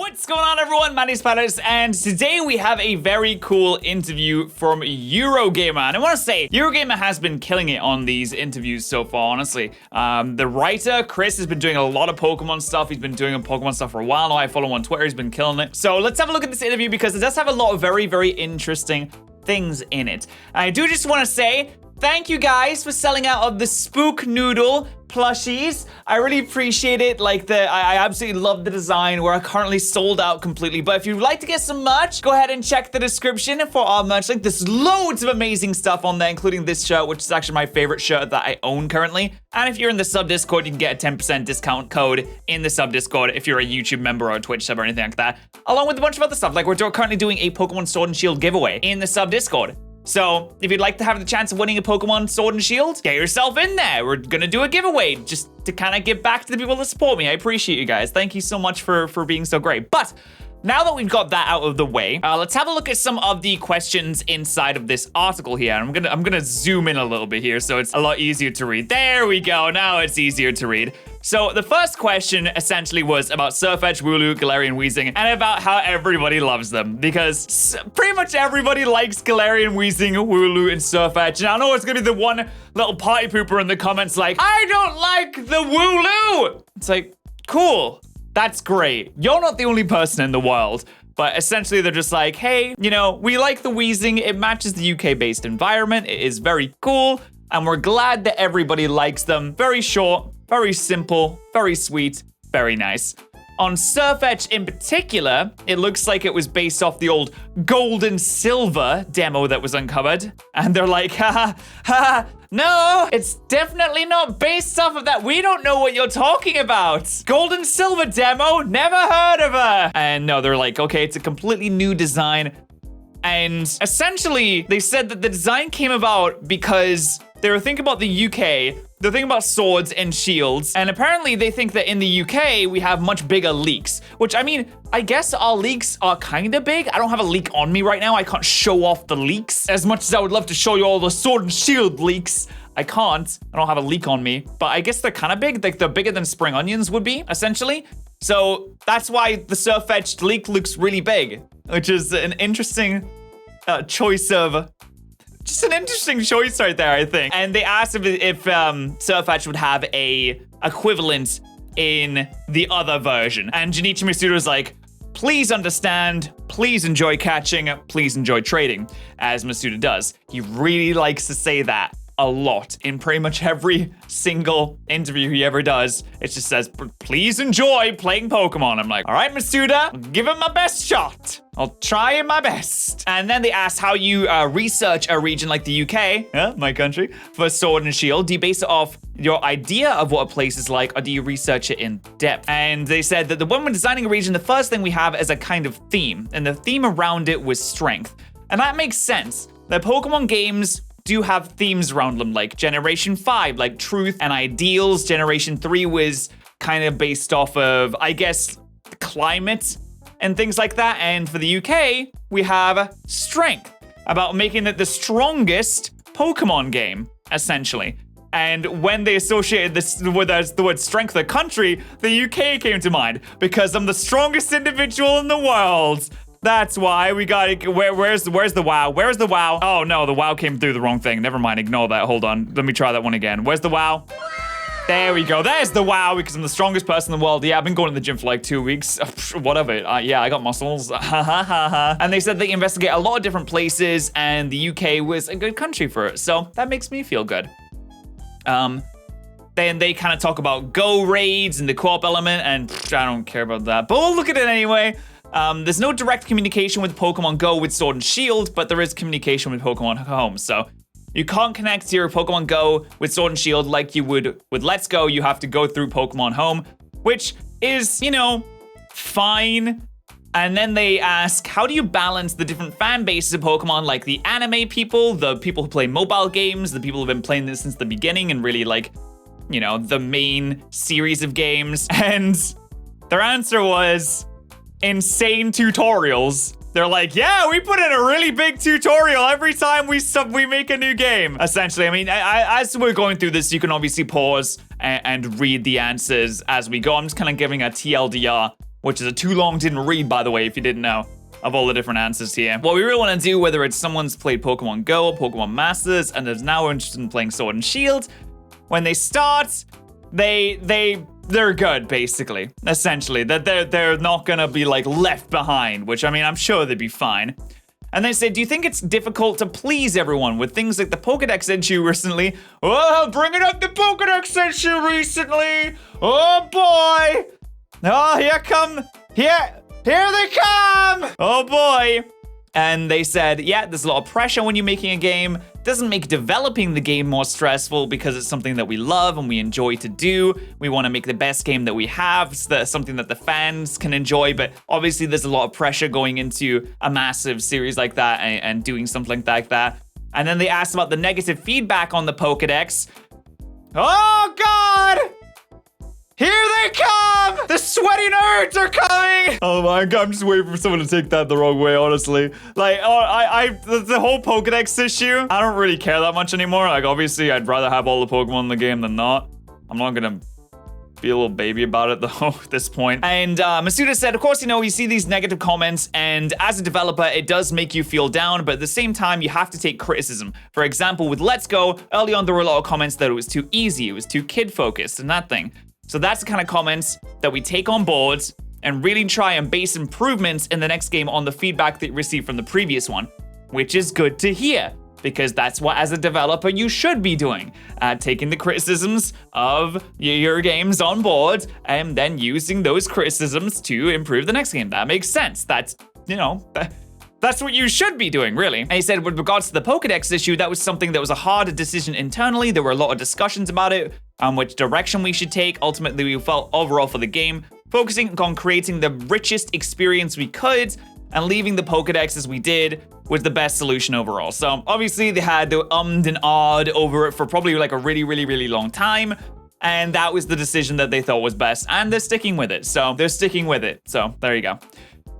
What's going on, everyone? My name's Patterrz, and today we have a very cool interview from Eurogamer. And I want to say, Eurogamer has been killing it on these interviews so far, honestly. The writer, Chris, has been doing a lot of Pokemon stuff. He's been doing Pokemon stuff for a while now. I follow him on Twitter. He's been killing it. So let's have a look at this interview because it does have a lot of very, very interesting things in it. I do just want to say, thank you guys for selling out of the Spook Noodle plushies. I really appreciate it. I absolutely love the design. We're currently sold out completely. But if you'd like to get some merch, go ahead and check the description for our merch link. There's loads of amazing stuff on there, including this shirt, which is actually my favorite shirt that I own currently. And if you're in the sub Discord, you can get a 10% discount code in the sub Discord if you're a YouTube member or a Twitch sub or anything like that, along with a bunch of other stuff. Like we're currently doing a Pokemon Sword and Shield giveaway in the sub Discord. So, if you'd like to have the chance of winning a Pokemon Sword and Shield, get yourself in there. We're gonna do a giveaway just to kind of give back to the people that support me. I appreciate you guys. Thank you so much for being so great. But now that we've got that out of the way, let's have a look at some of the questions inside of this article here. I'm gonna zoom in a little bit here so it's a lot easier to read. There we go. Now it's easier to read. So the first question essentially was about Sirfetch'd, Wooloo, Galarian Weezing, and about how everybody loves them. Because pretty much everybody likes Galarian Weezing, Wooloo, and Sirfetch'd. And I know it's gonna be the one little party pooper in the comments like, I don't like the Wooloo! It's like, cool, that's great. You're not the only person in the world. But essentially they're just like, hey, you know, we like the Weezing, it matches the UK-based environment, it is very cool, and we're glad that everybody likes them. Very short, very simple, very sweet, very nice. On Sirfetch'd in particular, it looks like it was based off the old gold and silver demo that was uncovered. And they're like, no, it's definitely not based off of that. We don't know what you're talking about. Gold and silver demo, never heard of her. And no, they're like, okay, it's a completely new design. And essentially, they said that the design came about because they were thinking about the UK, they're thinking about swords and shields, and apparently they think that in the UK, we have much bigger leaks, which, I mean, I guess our leaks are kind of big. I don't have a leak on me right now. I can't show off the leaks. As much as I would love to show you all the sword and shield leaks, I can't. I don't have a leak on me, but I guess they're kind of big. Like, they're bigger than spring onions would be, essentially. So that's why the Sirfetch'd leak looks really big, which is an interesting choice of... Just an interesting choice right there, I think. And they asked if Sirfetch'd would have a equivalent in the other version. And Junichi Masuda was like, please understand, please enjoy catching, please enjoy trading, as Masuda does. He really likes to say that a lot in pretty much every single interview he ever does. It just says, please enjoy playing Pokemon. I'm like, all right, Masuda, I'll give it my best shot. I'll try my best. And then they asked how you research a region like the UK, my country, for Sword and Shield. Do you base it off your idea of what a place is like, or do you research it in depth? And they said that when we're designing a region, the first thing we have is a kind of theme, and the theme around it was strength. And that makes sense. The Pokemon games do have themes around them, like Generation 5, like truth and ideals. Generation 3 was kind of based off of, I guess, climate and things like that. And for the UK, we have strength, about making it the strongest Pokemon game, essentially. And when they associated this with the word strength of the country, the UK came to mind, because I'm the strongest individual in the world. That's why we got it. Where's the WoW? Where's the WoW? Oh no, the WoW came through the wrong thing. Never mind, ignore that. Hold on. Let me try that one again. Where's the WoW? There we go. There's the WoW, because I'm the strongest person in the world. Yeah, I've been going to the gym for like 2 weeks. Whatever. Yeah, I got muscles. And they said they investigate a lot of different places, and the UK was a good country for it. So that makes me feel good. Then they kind of talk about Go raids and the co-op element, and I don't care about that. But we'll look at it anyway. There's no direct communication with Pokemon Go with Sword and Shield, but there is communication with Pokemon Home. So you can't connect to your Pokemon Go with Sword and Shield like you would with Let's Go. You have to go through Pokemon Home, which is, you know, fine. And then they ask, how do you balance the different fan bases of Pokemon, like the anime people, the people who play mobile games, the people who've been playing this since the beginning and really like, you know, the main series of games? And their answer was insane tutorials. They're like, yeah, we put in a really big tutorial every time we make a new game. Essentially, I mean, as we're going through this, you can obviously pause and read the answers as we go. I'm just kind of giving a TLDR which is a too long didn't read, by the way, if you didn't know, of all the different answers here. What we really want to do, whether it's someone's played Pokemon Go or Pokemon Masters and is now interested in playing Sword and Shield, when they start, they're good, basically, essentially. That they're not gonna be like left behind, which I mean, I'm sure they'd be fine. And they say, do you think it's difficult to please everyone with things like the Pokedex issue recently? Oh, bringing up the Pokedex issue recently. Oh boy. Oh, here they come. Oh boy. And they said, yeah, there's a lot of pressure when you're making a game. Doesn't make developing the game more stressful because it's something that we love and we enjoy to do. We want to make the best game that we have, so that's something that the fans can enjoy. But obviously there's a lot of pressure going into a massive series like that and doing something like that. And then they asked about the negative feedback on the Pokedex. Oh God! Here they come! The sweaty nerds are coming! Oh my God, I'm just waiting for someone to take that the wrong way, honestly. Like, the whole Pokedex issue, I don't really care that much anymore. Like, obviously, I'd rather have all the Pokemon in the game than not. I'm not gonna be a little baby about it, though, at this point. And Masuda said, of course, you see these negative comments, and as a developer, it does make you feel down, but at the same time, you have to take criticism. For example, with Let's Go, early on, there were a lot of comments that it was too easy, it was too kid-focused, and that thing. So that's the kind of comments that we take on board and really try and base improvements in the next game on the feedback that you received from the previous one, which is good to hear, because that's what, as a developer, you should be doing. Taking the criticisms of your games on board and then using those criticisms to improve the next game. That makes sense. That's, that's what you should be doing, really. And he said, with regards to the Pokedex issue, that was something that was a hard decision internally. There were a lot of discussions about it, which direction we should take. Ultimately, we felt overall for the game, focusing on creating the richest experience we could and leaving the Pokedex as we did was the best solution overall. So obviously they had the and ahhed over it for probably like a really, really, really long time. And that was the decision that they thought was best. And they're sticking with it. So they're sticking with it. So there you go.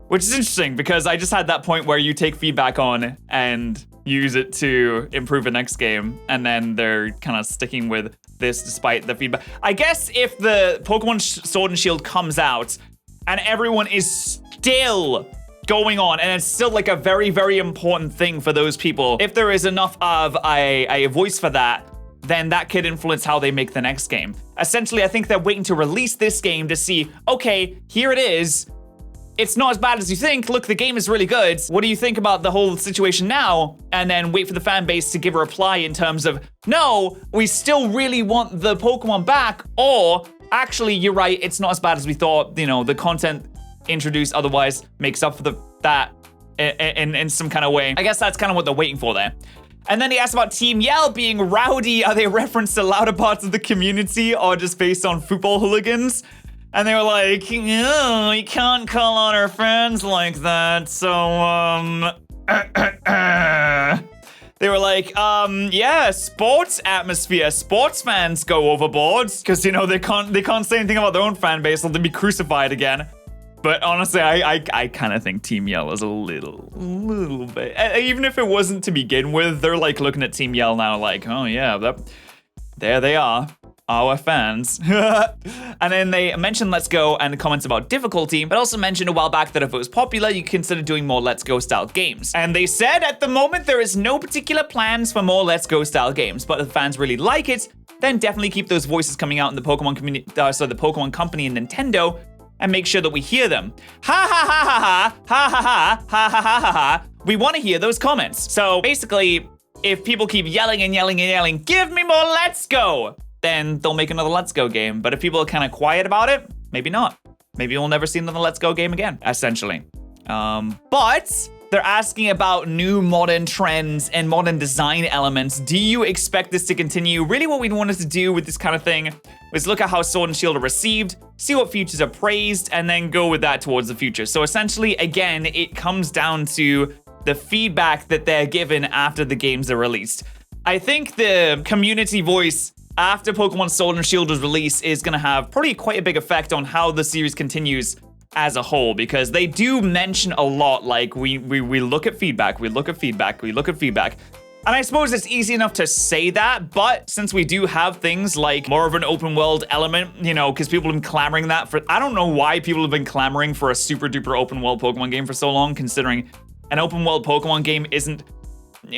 Which is interesting because I just had that point where you take feedback on and use it to improve the next game. And then they're kind of sticking with this despite the feedback. I guess if the Pokemon Sword and Shield comes out and everyone is still going on and it's still like a very, very important thing for those people, if there is enough of a voice for that, then that could influence how they make the next game. Essentially, I think they're waiting to release this game to see, okay, here it is. It's not as bad as you think. Look, the game is really good. What do you think about the whole situation now? And then wait for the fan base to give a reply in terms of, no, we still really want the Pokemon back, or actually, you're right, it's not as bad as we thought. The content introduced otherwise makes up for that in some kind of way. I guess that's kind of what they're waiting for there. And then he asked about Team Yell being rowdy. Are they reference to louder parts of the community or just based on football hooligans? And they were like, no, we can't call on our fans like that, so, they were like, yeah, sports atmosphere, sports fans go overboard, because, they can't say anything about their own fan base, or they'll be crucified again. But honestly, I kind of think Team Yell is a little bit, even if it wasn't to begin with, they're like looking at Team Yell now like, oh yeah, there they are. Our fans. And then they mentioned Let's Go and the comments about difficulty, but also mentioned a while back that if it was popular, you consider doing more Let's Go style games. And they said at the moment there is no particular plans for more Let's Go style games, but if fans really like it, then definitely keep those voices coming out in the Pokemon community, the Pokemon Company and Nintendo, and make sure that we hear them. Ha ha ha ha ha ha ha ha ha ha ha ha ha. We want to hear those comments. So basically, if people keep yelling and yelling and yelling, give me more Let's Go, then they'll make another Let's Go game. But if people are kind of quiet about it, maybe not. Maybe we'll never see another Let's Go game again, essentially. But they're asking about new modern trends and modern design elements. Do you expect this to continue? Really what we wanted to do with this kind of thing was look at how Sword and Shield are received, see what features are praised, and then go with that towards the future. So essentially, again, it comes down to the feedback that they're given after the games are released. I think the community voice after Pokemon Sword and Shield was released is going to have probably quite a big effect on how the series continues as a whole, because they do mention a lot, like we look at feedback, we look at feedback, we look at feedback. And I suppose it's easy enough to say that, but since we do have things like more of an open world element, you know, because people have been clamoring that for, I don't know why people have been clamoring for a super duper open world Pokemon game for so long, considering an open world Pokemon game isn't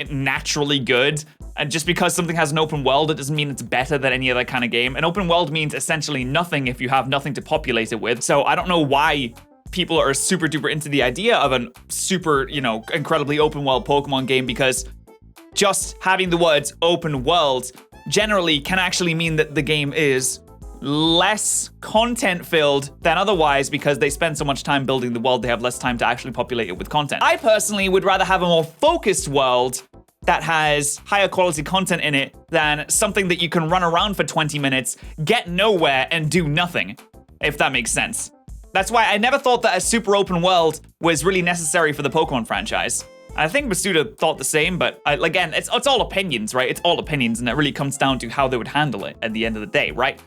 naturally good. And just because something has an open world, it doesn't mean it's better than any other kind of game. An open world means essentially nothing if you have nothing to populate it with. So I don't know why people are super duper into the idea of a super, you know, incredibly open world Pokemon game, because just having the words open world generally can actually mean that the game is less content filled than otherwise, because they spend so much time building the world, they have less time to actually populate it with content. I personally would rather have a more focused world that has higher quality content in it than something that you can run around for 20 minutes, get nowhere, and do nothing, if that makes sense. That's why I never thought that a super open world was really necessary for the Pokemon franchise. I think Masuda thought the same, but again, it's all opinions, right? It's all opinions, and it really comes down to how they would handle it at the end of the day, right?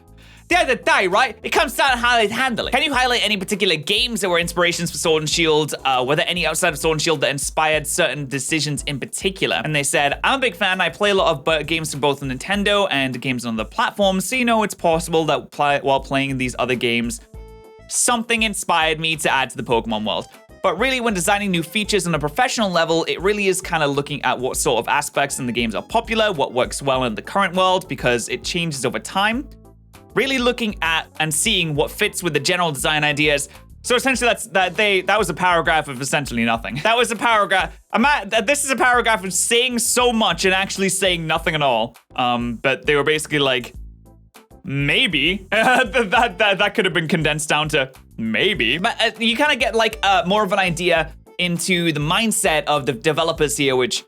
The end of the day, right? It comes down to how they handle it. Can you highlight any particular games that were inspirations for Sword and Shield? Were there any outside of Sword and Shield that inspired certain decisions in particular? And they said, I'm a big fan. I play a lot of games from both the Nintendo and games on other platforms, so you know it's possible that while playing these other games, something inspired me to add to the Pokemon world. But really, when designing new features on a professional level, it really is kind of looking at what sort of aspects in the games are popular, what works well in the current world, because it changes over time. Really looking at and seeing what fits with the general design ideas. So essentially, that was a paragraph of essentially nothing. That was a paragraph. This is a paragraph of saying so much and actually saying nothing at all. But they were basically like, maybe. that could have been condensed down to maybe. But you kind of get like more of an idea into the mindset of the developers here, which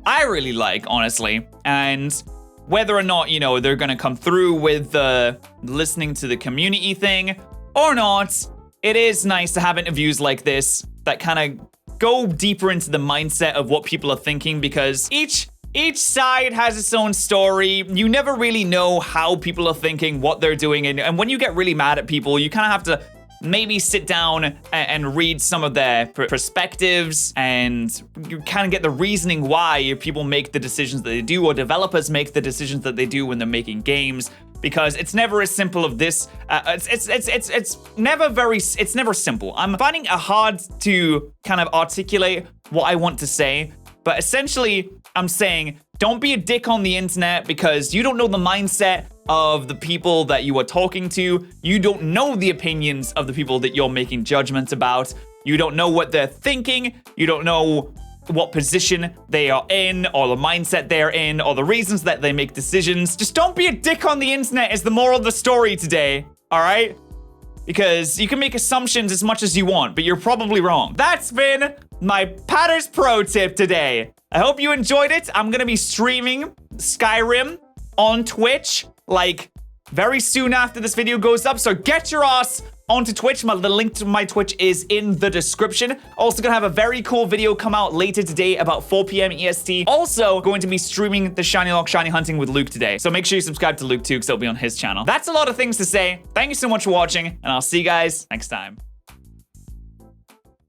I really like, honestly. And whether or not, you know, they're gonna come through with the listening to the community thing or not, it is nice to have interviews like this that kind of go deeper into the mindset of what people are thinking, because each side has its own story. You never really know how people are thinking, what they're doing, and when you get really mad at people, you kind of have to maybe sit down and read some of their perspectives, and you kind of get the reasoning why people make the decisions that they do, or developers make the decisions that they do when they're making games, because it's never as simple of this. It's never simple. I'm finding it hard to kind of articulate what I want to say, but essentially I'm saying, don't be a dick on the internet, because you don't know the mindset of the people that you are talking to. You don't know the opinions of the people that you're making judgments about. You don't know what they're thinking. You don't know what position they are in, or the mindset they're in, or the reasons that they make decisions. Just don't be a dick on the internet is the moral of the story today, all right? Because you can make assumptions as much as you want, but you're probably wrong. That's been my Patterrz pro tip today. I hope you enjoyed it. I'm gonna be streaming Skyrim on Twitch, like, very soon after this video goes up, so get your ass onto Twitch. The link to my Twitch is in the description. Also gonna have a very cool video come out later today about 4 p.m. EST. Also going to be streaming the Shiny Lock Shiny Hunting with Luke today, so make sure you subscribe to Luke too, because it'll be on his channel. That's a lot of things to say. Thank you so much for watching, and I'll see you guys next time.